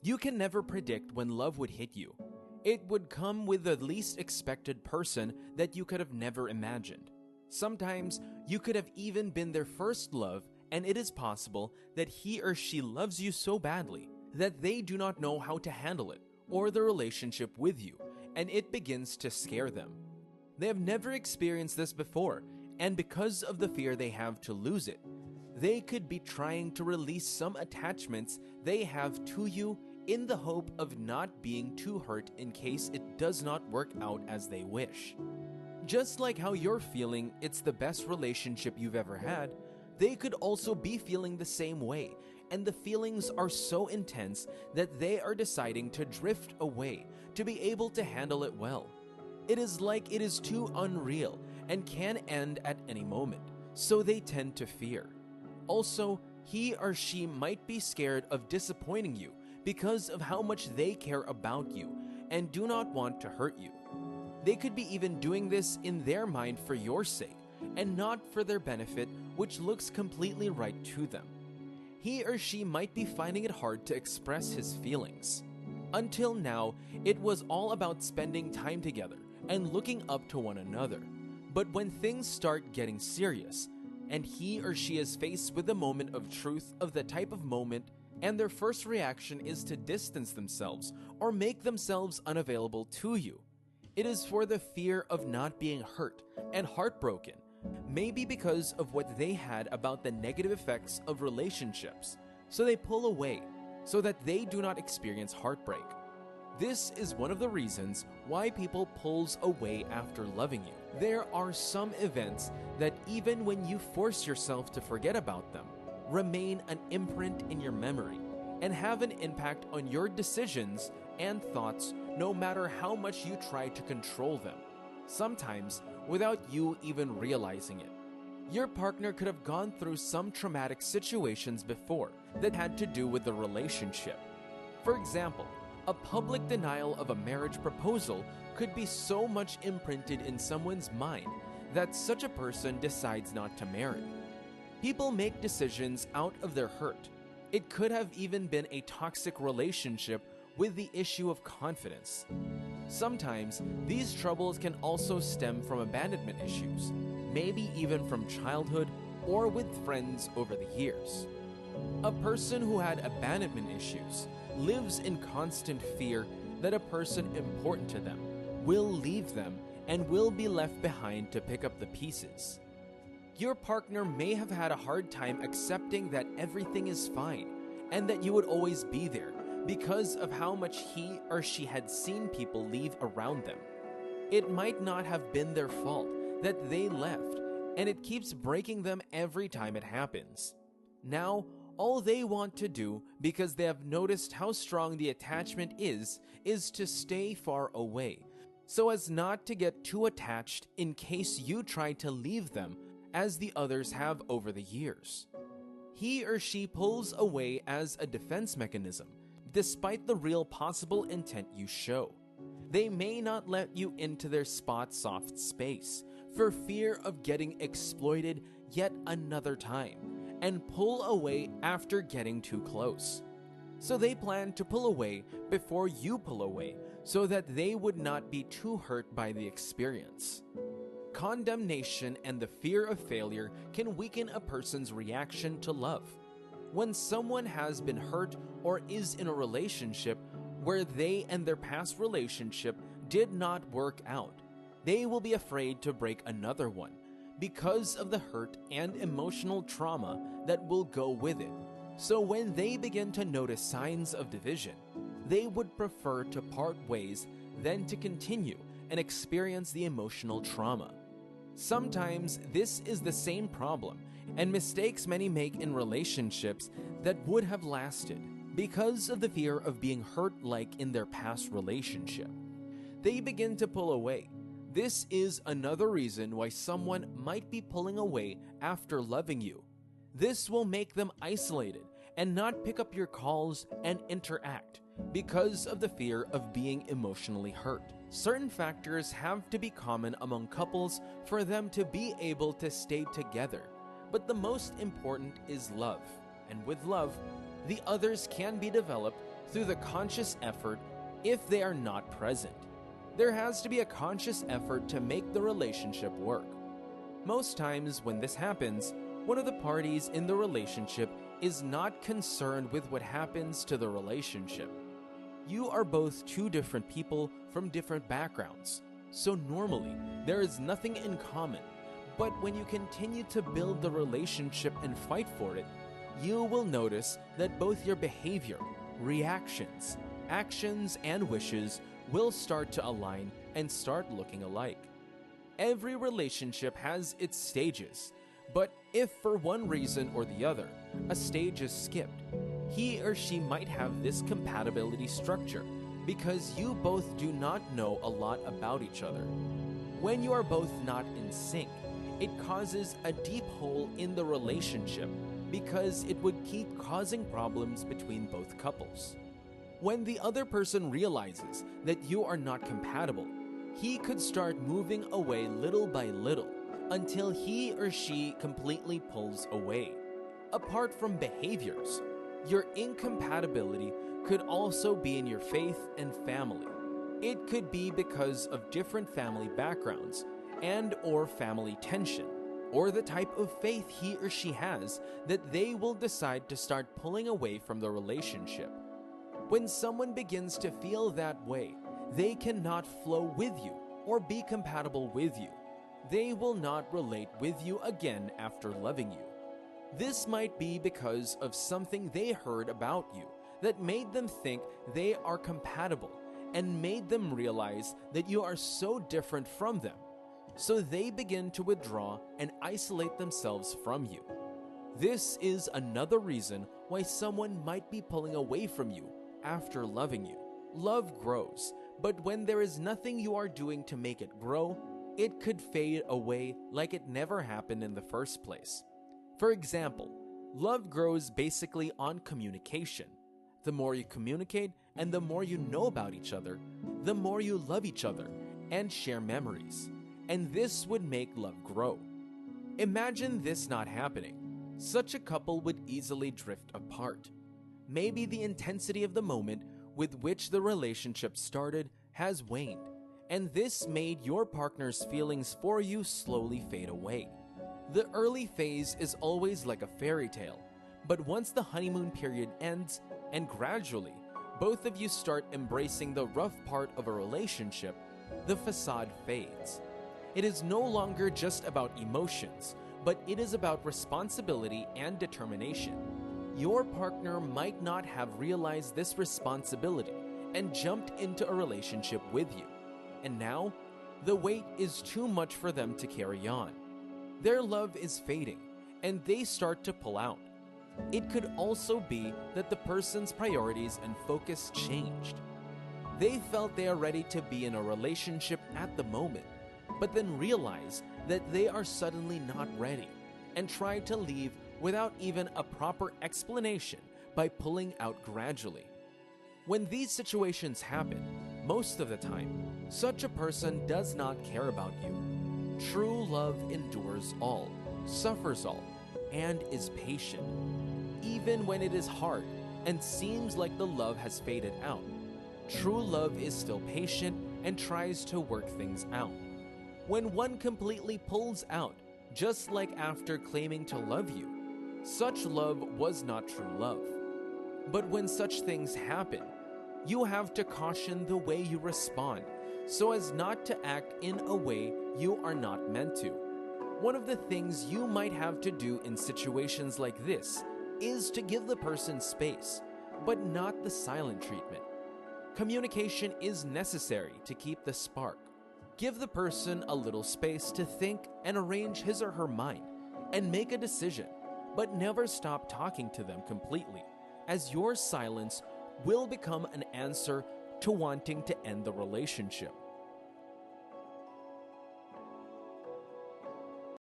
You can never predict when love would hit you. It would come with the least expected person that you could have never imagined. Sometimes you could have even been their first love, and it is possible that he or she loves you so badly that they do not know how to handle it or the relationship with you, and it begins to scare them. They have never experienced this before, and because of the fear they have to lose it, they could be trying to release some attachments they have to you in the hope of not being too hurt in case it does not work out as they wish. Just like how you're feeling it's the best relationship you've ever had, they could also be feeling the same way, and the feelings are so intense that they are deciding to drift away to be able to handle it well. It is like it is too unreal and can end at any moment, so they tend to fear. Also, he or she might be scared of disappointing you because of how much they care about you and do not want to hurt you. They could be even doing this in their mind for your sake and not for their benefit, which looks completely right to them. He or she might be finding it hard to express his feelings. Until now, it was all about spending time together and looking up to one another. But when things start getting serious, and he or she is faced with the moment of truth of the type of moment, and their first reaction is to distance themselves or make themselves unavailable to you, it is for the fear of not being hurt and heartbroken, maybe because of what they had about the negative effects of relationships, so they pull away so that they do not experience heartbreak. This is one of the reasons why people pulls away after loving you. There are some events that even when you force yourself to forget about them, remain an imprint in your memory and have an impact on your decisions and thoughts no matter how much you try to control them, sometimes without you even realizing it. Your partner could have gone through some traumatic situations before that had to do with the relationship. For example, a public denial of a marriage proposal could be so much imprinted in someone's mind that such a person decides not to marry. People make decisions out of their hurt. It could have even been a toxic relationship with the issue of confidence. Sometimes these troubles can also stem from abandonment issues, maybe even from childhood or with friends over the years. A person who had abandonment issues lives in constant fear that a person important to them will leave them and will be left behind to pick up the pieces. Your partner may have had a hard time accepting that everything is fine and that you would always be there because of how much he or she had seen people leave around them. It might not have been their fault that they left, and it keeps breaking them every time it happens. Now, all they want to do, because they have noticed how strong the attachment is to stay far away, so as not to get too attached in case you try to leave them, as the others have over the years. He or she pulls away as a defense mechanism, despite the real possible intent you show. They may not let you into their soft space for fear of getting exploited yet another time, and pull away after getting too close. So they plan to pull away before you pull away so that they would not be too hurt by the experience. Condemnation and the fear of failure can weaken a person's reaction to love. When someone has been hurt or is in a relationship where they and their past relationship did not work out, they will be afraid to break another one because of the hurt and emotional trauma that will go with it. So when they begin to notice signs of division, they would prefer to part ways than to continue and experience the emotional trauma. Sometimes this is the same problem and mistakes many make in relationships that would have lasted because of the fear of being hurt like in their past relationship. They begin to pull away. This is another reason why someone might be pulling away after loving you. This will make them isolated and not pick up your calls and interact because of the fear of being emotionally hurt. Certain factors have to be common among couples for them to be able to stay together, but the most important is love. And with love, the others can be developed through the conscious effort if they are not present. There has to be a conscious effort to make the relationship work. Most times when this happens, one of the parties in the relationship is not concerned with what happens to the relationship. You are both two different people from different backgrounds, so normally there is nothing in common. But when you continue to build the relationship and fight for it, you will notice that both your behavior, reactions, actions, and wishes will start to align and start looking alike. Every relationship has its stages, but if for one reason or the other, a stage is skipped, he or she might have this compatibility structure because you both do not know a lot about each other. When you are both not in sync, it causes a deep hole in the relationship because it would keep causing problems between both couples. When the other person realizes that you are not compatible, he could start moving away little by little until he or she completely pulls away. Apart from behaviors, your incompatibility could also be in your faith and family. It could be because of different family backgrounds and or family tension, or the type of faith he or she has that they will decide to start pulling away from the relationship. When someone begins to feel that way, they cannot flow with you or be compatible with you. They will not relate with you again after loving you. This might be because of something they heard about you that made them think they are compatible and made them realize that you are so different from them. So they begin to withdraw and isolate themselves from you. This is another reason why someone might be pulling away from you after loving you. Love grows, but when there is nothing you are doing to make it grow, it could fade away like it never happened in the first place. For example, love grows basically on communication. The more you communicate and the more you know about each other, the more you love each other and share memories. And this would make love grow. Imagine this not happening. Such a couple would easily drift apart. Maybe the intensity of the moment with which the relationship started has waned, and this made your partner's feelings for you slowly fade away. The early phase is always like a fairy tale, but once the honeymoon period ends and gradually both of you start embracing the rough part of a relationship, the facade fades. It is no longer just about emotions, but it is about responsibility and determination. Your partner might not have realized this responsibility and jumped into a relationship with you, and now the weight is too much for them to carry on. Their love is fading, and they start to pull out. It could also be that the person's priorities and focus changed. They felt they are ready to be in a relationship at the moment, but then realize that they are suddenly not ready and try to leave without even a proper explanation by pulling out gradually. When these situations happen, most of the time, such a person does not care about you. True love endures all, suffers all, and is patient. Even when it is hard and seems like the love has faded out, true love is still patient and tries to work things out. When one completely pulls out, just like after claiming to love you, such love was not true love. But when such things happen, you have to caution the way you respond so as not to act in a way you are not meant to. One of the things you might have to do in situations like this is to give the person space, but not the silent treatment. Communication is necessary to keep the spark. Give the person a little space to think and arrange his or her mind and make a decision, but never stop talking to them completely, as your silence will become an answer to wanting to end the relationship.